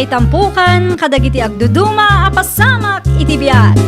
may tampukan, kadagiti agduduma, apasamak iti biag.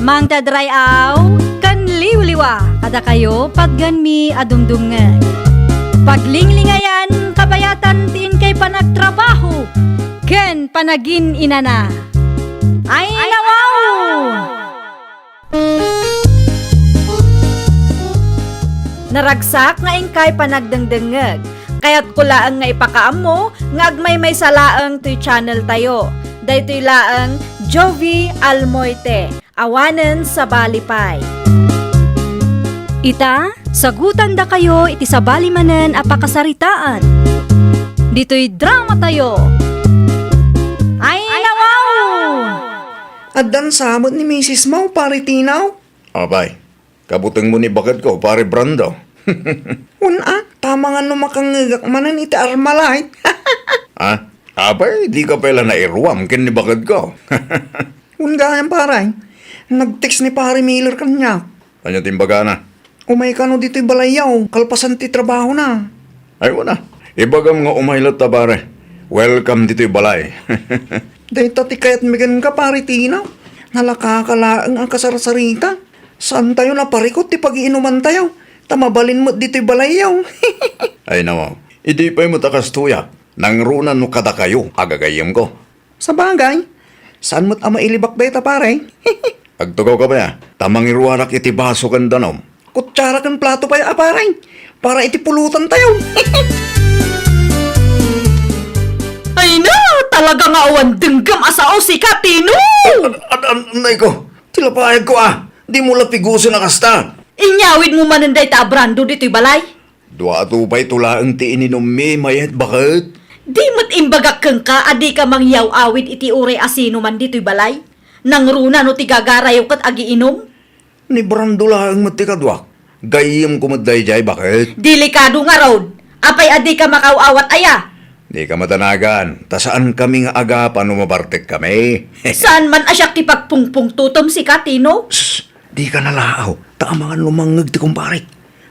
Mang tadrayaw, kan liwliwa, kada kayo pagganmi adumdumngeg. Paglinglingayan, kabayatan tiin kay panagtrabaho, ken panagin inana. Ay nawaw! Naragsak nga ingkay panagdengdengeg. Kaya't kulaang nga ipakaam mo, nga agmay may salaang to'y channel tayo. Daytoy laang Jovi Almoite, awanen sa balipay. Ita, sagutan da kayo iti sa balimanen apakasaritaan. Dito'y drama tayo. Ay nawaw! Addan samot ni Mrs. Mau, pare Tinaw. Abay, kabutang mo ni bakit ko, pare Brando. Una, tama nga numakangagak manan iti armalay. Ha? Abay, di ka pala nairuam kin ni bakit ko. Unga yan paray. Nag-text ni pare Miller kanya. Ano timbaga na? Umay ka no dito'y balayaw, kalpasan ti trabaho na. Ay wala, ibagam nga umaylot ta pare. Welcome dito'y balay. Dahil tati kaya't migan ka pare Tinaw. Nalakakalaang ang kasarsarita. Saan tayo na parikot ti pag-iinuman tayo? Tamabalin mo dito'y balayaw. Ay nawaw, hindi pa'y mo takas tuya. Nang runan no kada kayo, agagayam ko. Sa bagay, saan mo't ama ilibak da ita pare? Agtugaw ka ba ya? Tamang iruarak iti baso kan danom. Kutsara kan plato pa ya pare. Para iti pulutan tayo. Ay na, talaga nga awan denggam asao si Katino! Anay ko, tilapayag ko ah. Di mo lapiguso na kasta. Inyawid mo mananday ta Brando dito'y balay? Dua atupay tulaan ti ininom mi, mayat bakit? Di mo't imbagak kang ka, adi ka mangyaw awid iti ure asino man dito'y balay? Nang runa no ti gagarayo kat agiinom? Ni Brando lang matikadwak. Gayam kumaday jay bakit? Delikado nga road. Apay adi ka makaawat aya. Di ka matanagan. Ta saan kami nga agapan umabartek kami? Saan man asyak ti pagpungpung tutom si Katino? Shh! Di ka nalaaw. Taamangan lumangag ti kumparik.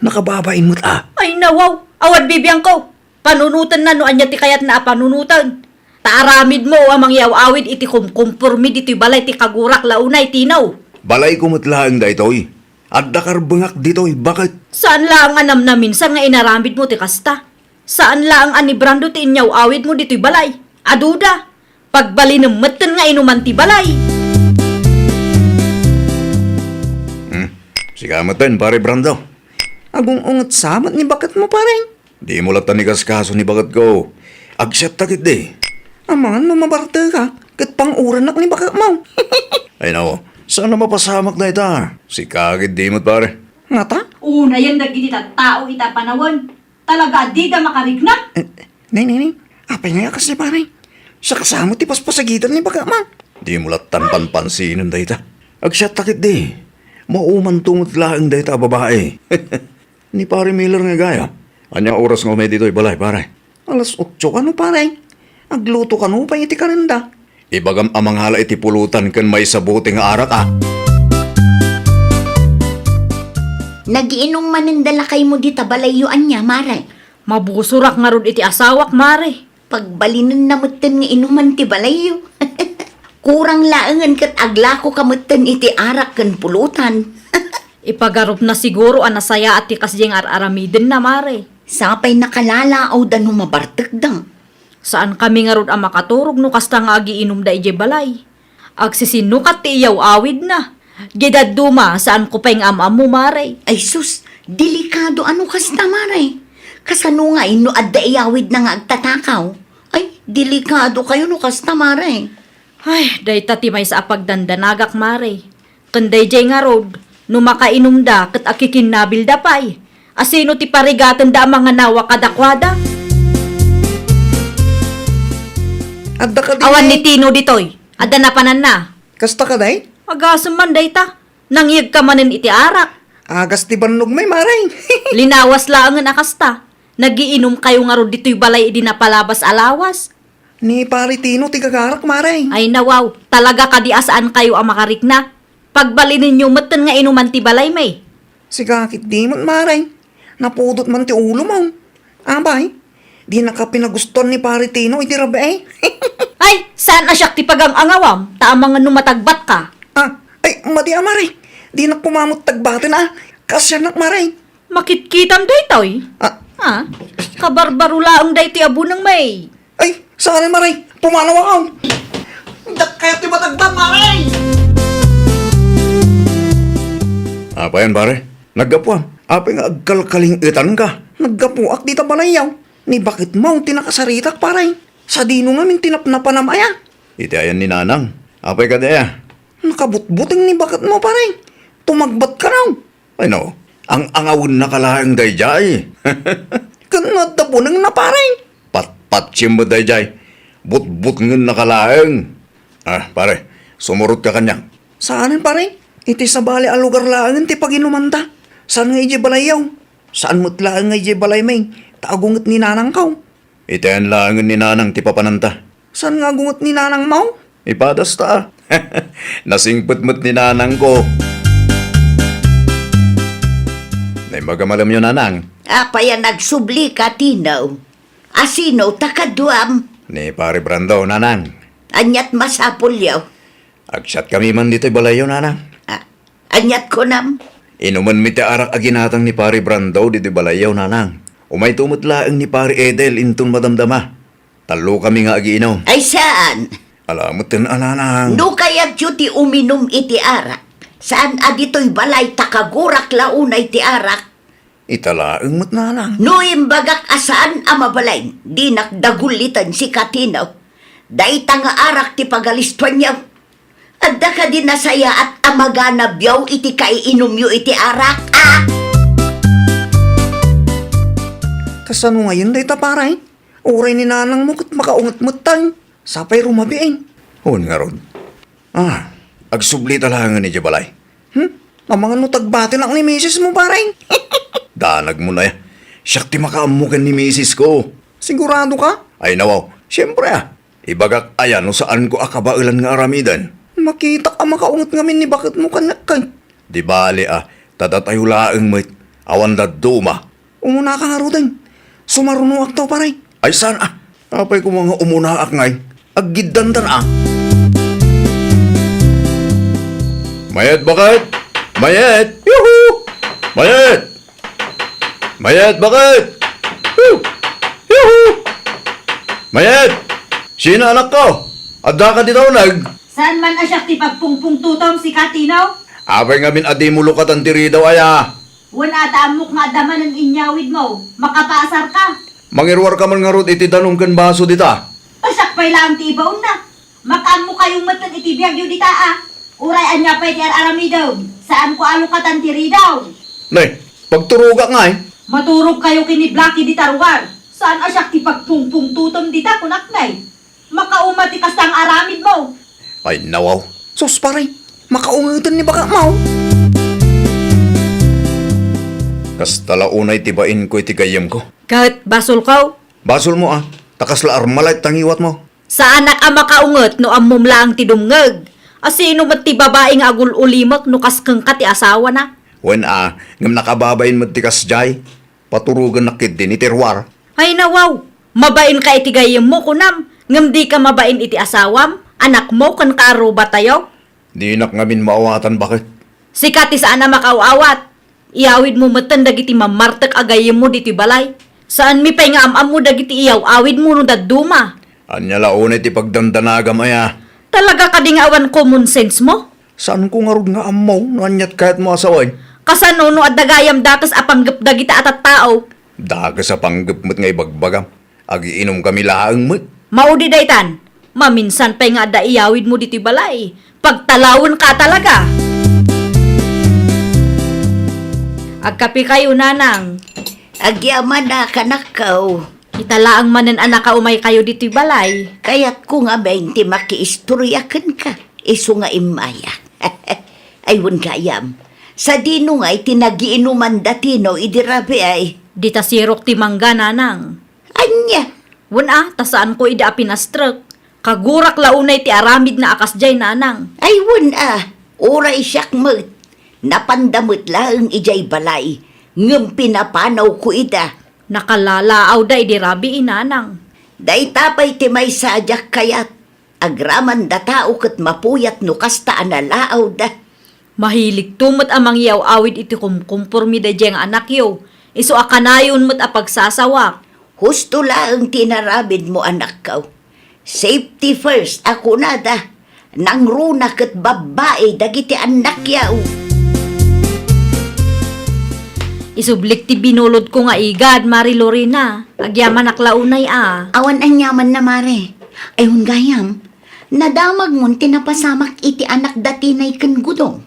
Nakababain mo't ah. Ay nawaw, awad bibiyang ko. Panunutan na no anya ti kayat na panunutan. Taaramid mo amang yaw-awid iti kumkumpurmi dito'y balay ti kagurak launay tinaw. Balay kumutlaang da ito'y. At dakarbangak dito'y bakit? Saan lang anam na minsan nga inaramid mo ti kasta? Saan lang ani Brando ti inyaw-awid mo dito'y balay? Aduda, pagbali ng matan nga inuman ti balay. Sigamatan, pare Brando. Agong ungat samot ni bakat mo pare. Di mo latan ni kaskaso ni bagat ko. Agsyat takit di. Amangan mamabarte ka. Kat pang uranak ni bakat mo. Ay nako, saan na mapasamak na ita? Si kagid di mo't pare. Ngata? Una yan dagiti tao ita panawon. Talaga di da makarigna. Nay. Apay nga kasi pare. Sa kasama ti paspasagitan ni bakat mo. Di mo latan panpansinan da ita. Agsyat takit di. Mauman tungot laang da ita babae. Ni pare Miller nga gaya. Anyang oras nga may dito'y balay pare. Alas 8 ka no pare. Agluto ka no pa iti karenda. Ibagam amang hala iti pulutan kan may sabuting arak ah. Nagiinom manindala kay mo di tabalayuan niya, Maray. Mabusurak nga rod iti asawak, mare. Pagbalinan na mutan nga inuman ti balayo. Kurang laangan kat aglako kamutan iti arak kan pulutan. Ipagarup na siguro ang nasaya at tikas diyang aramidin na, mare. Sapay nakalala o dano mabartek dang. Saan kami nga rod ang makaturog no kasta nga agiinom da ije balay. Agsisinukat ti iyaw awid na. Gidad duma saan ko pa yung amam mo, mare. Ay sus, delikado ano kasta, Maray. Kasano nga ino adda iyawid na nga agtatakaw. Ay, delikado kayo no kasta, Maray. Ay, day tati may sa apagdandanagak, mare. Kanday jay nga rod, no makainom da kat akikinabil da pay. Asino ti parigatan da mga nawa kadakwada. Adda ka di. Awan ni Tino ditoy. Adda na panan na. Kasta ka day? Agasam man day ta. Nangyag ka manen iti arak. Agas ti banlog may maray. Linawas laangan akasta. Nagiinom kayo nga rod dito'y balay di napalabas alawas. Ni pare Tino ti kagarak maray. Ay nawaw, talaga kadiasaan kayo ang makarik na. Pagbali ninyo matan nga inuman ti balay may. Sigakit di mo maray. Napudot man ti ulo mo. Abay, di na ka pinaguston ni pare Tino iti rabe eh. Ay, saan na siya tipagang angawam? Tamang nga numatagbat ka. Ay, madi amaray. Di na kumamot tagbatin Kasya nak maray. Makitkitam daytoy. Ah, Kabarbaro laang daytoy abu ng may. ay, saan maray? Pumanaw ako. Kaya ti matagbat maray. Apa yan, pare? Naggapuan. Apa nga agkalkaling itan ka? Naggapuak di ta balayaw. Ni bakit mo tinakasaritak paray? Sa dino nga min tinapnapanamaya. Iti ayan ni Nanang. Apay ka daya? Nakabutbuting ni bakit mo paray? Tumagbat ka raw. Ay no, ang angawin na kalaang dayjay. Kanad na po nang naparay. Patpatsim mo dayjay. But-but ngun na kalaang. Pare, sumurot ka kanyang. Saan paray? Iti sa bali a lugar laangan ti paginumanta. Saan nga ije balayaw? Saan mo't laang nga ije balay may? Taagungot ni nanang kaw. Iti ayan laangan ni Nanang ti papananta. Saan nga gungot ni nanang mau? Ipadas ta. Nasingput-mut ni Nanang ko. Nay magamalam yun, Nanang. Apaya nagsubli ka, Tinaw. Asino, takaduam. Ni pare Brando, Nanang. Anyat masapul yaw. Agsyat kami man dito'y balayo, Nanang. Anyat ko nam. Inuman mi ti arak aginatang ni pare Brando dito'y balayaw, Nanang. Umay tumutlaang ni pare Edel intun madamdama. Talo kami nga agiinom. Ay saan? Alamot tin, Nanang. No kaya ti uminom iti arak. Saan adito'y balay takagurak launay ti arak. Italaang mo't, Nanang. No imbagak asaan amabalay. Di nakdagulitan si Katinaw. Daita nga arak ti pagalistuan yaw. Adda ka din nasaya at amagana biyaw iti kaiinom yu iti arak. Kasano ngayon day taparay? Uray ni nanang mo kat makaungat-mut tayo. Sapay rumabiin. Hun nga ron. Agsubli talangan ni Jabalay. Ang mga nutagbatin lang ni misis mo paray. Danag mo na ya. Siyak ti makaamukan ni misis ko. Sigurado ka? Ay nawaw, siyempre Ibagak ayan no saan ko akabailan nga aramidan. Makita ka makaungat ngamin ni bakit mo kanak kay. Di bali tatatayo laang mo't awan daduma. Umuna ka nga rudan. Sumarunuak to paray. Ay saan Apay ko mga umunaak ngay. Aggidantan Mayet bakit? Mayet! Yuhu! Mayet! Mayet bakit? Yuhu! Mayet! Sino anak ko? Adda ka dito Saan man asyak ti pagpungpung tutom si Katinaw? Apay ngamin adi mo lukatan tiri daw Wala taamok nga adaman ng inyawid mo. Makapasar ka. Mangirwar ka man nga rot iti danong kan baso dita. Pasak pa'y lang ti ibaon na. Makaam mo kayong matag itibiyag yun dita Uray anya pa'y ti arami daw. Saan ko alukatan tiri daw? Nay, pagturuga nga Maturog kayo kini Blackie di tarwar. Saan asyak ti pagpungpung tutom dita kunaknay? Makaumati kas ang aramid mo. Ay nawaw. Sus paray. Makaungatan ni baka mau. Kas talaunay tibain ko iti gayam ko. Kahit basol kaw. Basol mo takas la armalay tangiwat mo. Sa anak ang makaungot no ammom lang ti dumngeg. Asino mat ti babaeng agul ulimak no kaskeng ka ti asawa na. Wen ngam nakababain mo ti kasjay. Paturugan na kid din iti terwar. Ay nawaw. Mabain ka iti gayam mo kunam. Ngam di ka mabain iti asawam. Anak mo kan kaaruba tayo. Di nak ngamin maawatan bakit? Sikat ti saan na makaawat. Iyawid mo matan dagiti mamartek agayem mo diti balay. Saan mi pay nga amam mo dagiti iyaw awid mo no daduma. Anya launay ti pagdandanagam Talaga ka ding awan common sense mo? Saan ko nga rod nga amaw? Nanyat kahit mo asaway. Kasano no adagayam dakas apanggap dagita atat tao. Daga sa panggap mo't nga ibagbagam. Agiinom kami laang mo't. Maudi daytan. Maminsan pay nga da iyawid mo diti balay. Pagtalawon ka talaga. Agkapi kayo nanang. Agyaman na kanakaw. Italaang manen anak ka umay kayo diti balay. Kaya't ko nga 20 makiistoryakan ka. Iso nga imaya. Ayun kayam. Sa dino nga itinagiinuman datino idirabi ay. Dita sirok ti mangga nanang. Anya. Wala, tasaan ko ida pinastrek. Kagurak launay ti aramid na akas jay nanang. Ay oray siyak mat. Napandamot lang ijay balay. Ngam pinapanaw ko ida. Nakalalaaw da idi rabi inanang. Day tapay ti may sadyak kayat. Agraman da tao kat mapuyat no kasta analaaw da. Mahilig tumot amang yaw awid iti kumkumpormi da jeng anak yo. Iso akanayon mo't apagsasawak. Husto laang tinarabid mo anak kaw. Safety first, ako na da. Nang runa kat babae, dagiti anak yaw. Isublik ti binulod ko nga igad, Mari Lorena. Agyaman aklaunay Awan ang yaman na mare. Ayun gayam, nadamag mon tinapasamak iti anak dati na ikan gudong.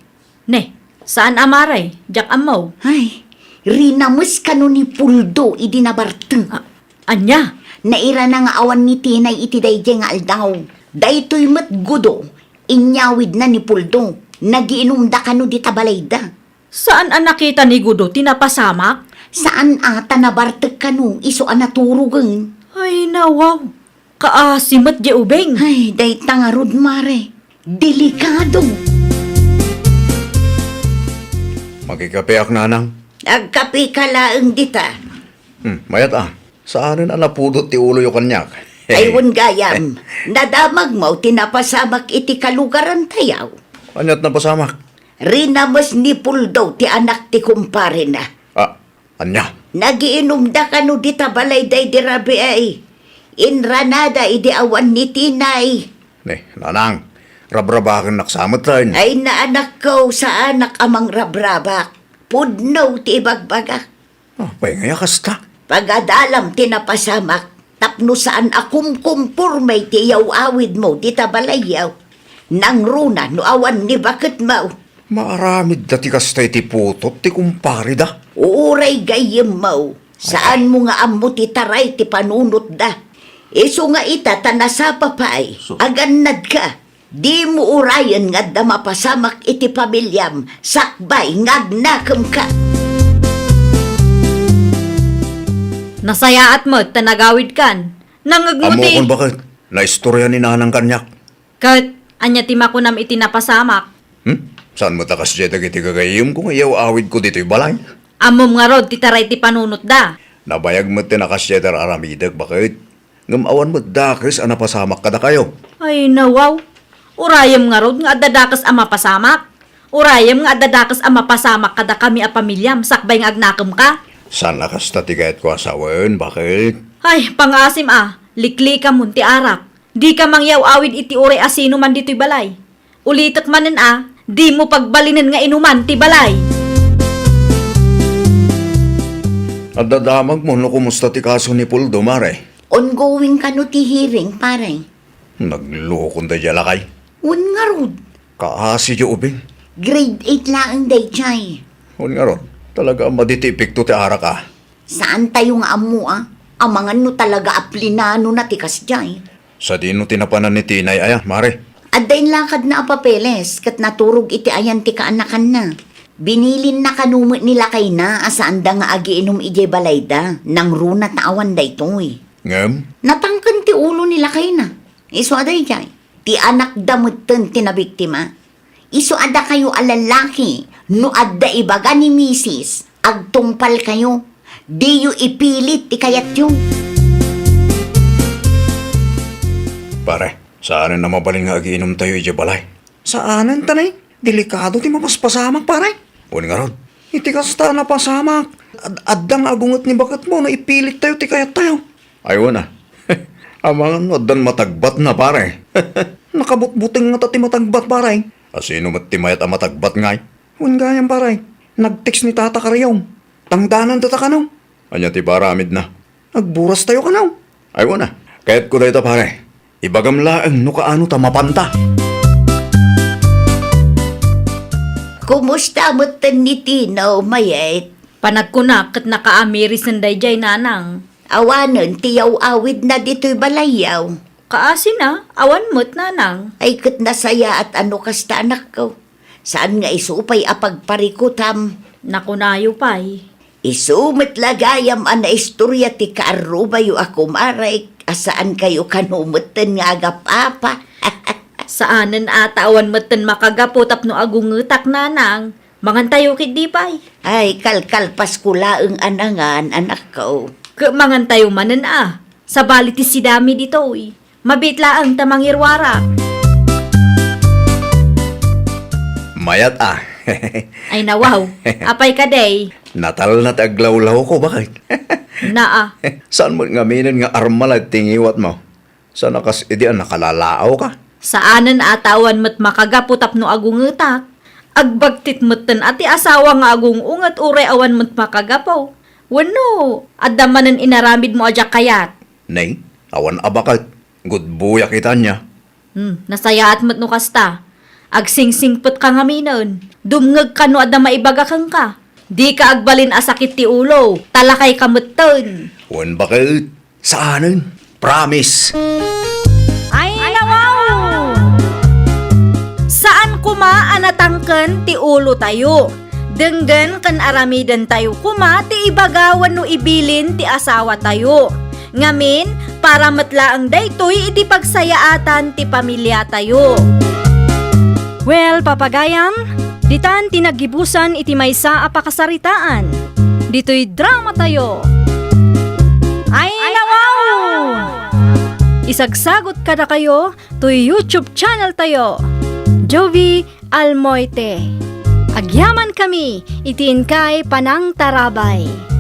Ne, saan amaray? Jak amaw. Ay, rinamus ka no ni Puldo idi nabarteng. Anya? Naira na nga awan ni Tinay iti dayjay nga aldaw. Daytoy met gudo, inyawid na ni Puldo. Nagiinom da kano di tabalayda. Saan ang nakita ni Gudo? Tinapasamak? Saan ata nabarteg kano, iso anaturugan. Ay, nawaw. Kaasimat di ubeng. Ay, day tangarod mare. Delikado. Magkikapeak nanang. Nagkapi ka laang dita. Mayat Saan na napudot ti ulo yung kanyak? Aywan gayam, nadamag mo tinapasamak iti kalugaran tayaw. Anyat na pasamak? Rinamas ni Puldo ti anak ti kumpare na. Anya? Nagiinom da kano di tabalay day di rabi ay. Inranada idi awan ni Tinay. Ne, nanang. Rabrabakan naksamot tayo. Ay na anak ko sa anak amang rabrabak. Pudno ti ibagbagak. Pahingaya kasta. Pagadalam tinapasamak. Tapno saan akum kumpurmay ti yaw-awid mo di tabalayaw. Nang runa no awan ni bakit mo. Maaramid dati kasta iti putot ti kumpari da. Uray gayem mo. Saan mo nga ammo ti taray ti panunot da. Iso nga ita tanasapa pa ay. Agannad ka. Di mo urayan nga da mapasamak iti pamilyam. Sakbay ngagnakam ka. Nasayaat mo, tanagawid kan. Amo Nangagmuti. kung bakit? Naistorya ni nanang kanyak. Kat, anya timakunam iti napasamak. Saan mo takas dyan iti gagayim kung ayaw awid ko dito'y balay? Amom nga rod, titaray ti panunot da. Nabayag mo tinakas dyan aramidag bakit? Ngamawan mo dakis ang napasamak kada kayo. Ay, nawaw. Urayam nga rod, nga adadakas ang mapasamak. Urayam nga adadakas ang mapasamak kada kami a pamilyam, sakbay nga agnakam ka. Saan nakas tatigayat ko asawan? Bakit? Ay, pangasim likli ka mun ti arak. Di ka mangyaw awid iti ure asino man dito'y balay. Ulitak manen di mo pagbalinin nga inuman ti balay. At dadamag mo no kumusta ti kaso ni Puldo, mare? Ongoing kano ti hearing pare. Naglukon da dyan lakay. Un nga rod. Kaasi di ubing. Grade 8 laang day chay. Hun nga ron, talaga maditipik to ti arak Saan tayo nga amo Amangan no talaga aplinano na tikas jay. Sa di no tinapanan ni Tinay mare. Addain lakad na apapeles, kat naturog iti ayan ti kaanakan na. Binilin na kanumot nila kay na, asaan da nga agiinom ije balayda, nang runa tawan da ito'y. Ngam? Natangkan ti ulo nila kay na. Iso aday jay, ti anak damutten ti nabiktima. Iso ada kayo alalaki, no adda ibaga ni misis, agtungpal kayo. Di yu ipilit ti kayat yung. Pare, saan na mabaling nga agiinom tayo ije balay? Saanan tanay? Delikado ti mapaspasamak pare. Hun nga ron. Iti kasta na pasamak. Addang agungot ni bakat mo na ipilit tayo ti kayat tayo. Ayaw na. Amangan no, dan matagbat na pare. Nakabutbuting nga ti matagbat pare. Asino matimayat ang matagbat ngay? Hun gayam pare. Nag-text ni tata karayong. Tangdanan tata kanaw. Anya ti paramid na. Nagburas tayo kanaw. Ayaw na. Kahit ko dito pare. Ibagam laang no kaano ta mapanta. Kumusta mo ni Tino, mayet? Panagkunak kat nakaamiris ng dayjay nanang. Awanan tiyaw awid na dito'y balayaw. Kaasi na, awan mo't nanang. Ay kat nasaya at ano kasta anak ko. Saan nga isupay apagparikutam? Nakunayo pa'y. Isumit lagayam ana istorya ti kaarubayo ako maray. Asaan kayo kanumutan nga agapapa? Saanan atawan mo't tan makagapo tapno agungutak nanang. Mangantayo kit di pa'y. Ay kalkalpas ko laeng anangan anak ko. Mangantayo manan Sa bali ti sidami dito Mabitla ang tamangirwara. Mayat Ay nawaw, apay ka day. Natal na taglawlaw ko, bakit? Naa, Saan mo ngaminin nga armal at tingiwat mo? Sa nakas idian nakalalaaw ka? saanan atawan mo't makagaputap no agung utak. Agbagtit mo't tan ati asawa nga agung ungat uray awan mo't makagapaw. Wano, adamanan inaramid mo adya kayat. Nay, awan abakat. Good buya kita niya. Nasayaat mo't no kasta. Agsingsingput ka nga minon. Dumngag ka no adama ibaga kang ka. Di ka agbalin asakit ti ulo. Talakay ka muton. Wan bakit? Saanin? Promise. Ay, nawaw! Saan kuma anatangken ti ulo tayo? Denggan kan aramidan tayo kuma ti ibagawan no ibilin ti asawa tayo. Ngamin, para matlaang daytoy iti pagsayaatan ti pamilya tayo. Well, papagayam, ditan tinagibusan iti maysa a pakasaritaan. Dito'y drama tayo. Ay, nawaw! Isagsagot ka na kayo to YouTube channel tayo. Jovi Almoite. Agyaman kami, itiin kay Panang Tarabay.